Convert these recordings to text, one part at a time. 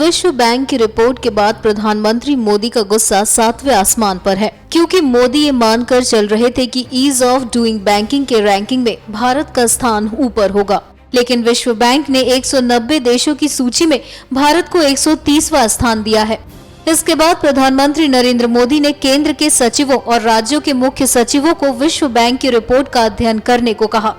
विश्व बैंक की रिपोर्ट के बाद प्रधानमंत्री मोदी का गुस्सा 7वें आसमान पर है, क्योंकि मोदी ये मानकर चल रहे थे कि ईज ऑफ डूइंग बैंकिंग के रैंकिंग में भारत का स्थान ऊपर होगा। लेकिन विश्व बैंक ने 190 देशों की सूची में भारत को 130वां स्थान दिया है। इसके बाद प्रधानमंत्री नरेंद्र मोदी ने केंद्र के सचिवों और राज्यों के मुख्य सचिवों को विश्व बैंक की रिपोर्ट का अध्ययन करने को कहा।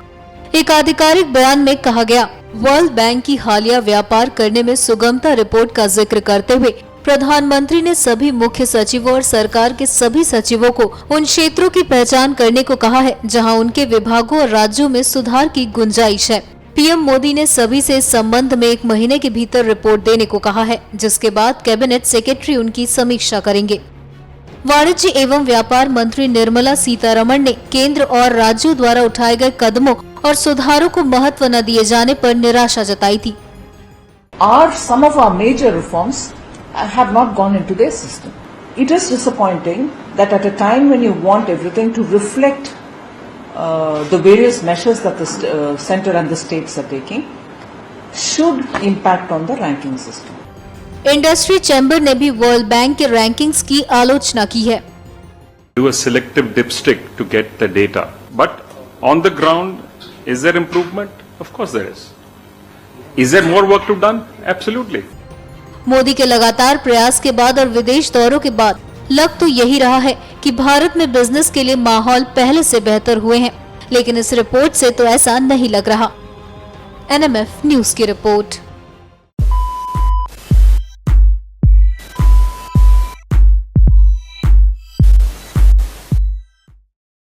एक आधिकारिक बयान में कहा गया, वर्ल्ड बैंक की हालिया व्यापार करने में सुगमता रिपोर्ट का जिक्र करते हुए प्रधानमंत्री ने सभी मुख्य सचिवों और सरकार के सभी सचिवों को उन क्षेत्रों की पहचान करने को कहा है जहां उनके विभागों और राज्यों में सुधार की गुंजाइश है। पीएम मोदी ने सभी से इस संबंध में 1 महीने के भीतर रिपोर्ट देने को कहा है, जिसके बाद कैबिनेट सेक्रेटरी उनकी समीक्षा करेंगे। वाणिज्य एवं व्यापार मंत्री निर्मला सीतारमण ने केंद्र और राज्यों द्वारा उठाए गए कदमों और सुधारों को महत्व न दिए जाने पर निराशा जताई थी। Some of our major reforms have not gone into their system. It is disappointing that at a time when you want everything to reflect the various measures that the center and the states are taking, should impact on the ranking system. Industry chamber ने भी world bank के rankings की आलोचना की है। Do a selective dipstick to get the data, but on the ground, is there improvement? Of course there is. Is there more work to done? Absolutely. Modi के लगातार प्रयास के बाद और विदेश दौरों के बाद लग तो यही रहा है कि भारत में बिजनेस के लिए माहौल पहले से बेहतर हुए हैं, लेकिन इस रिपोर्ट से तो ऐसा नहीं लग रहा। NMF न्यूज की रिपोर्ट।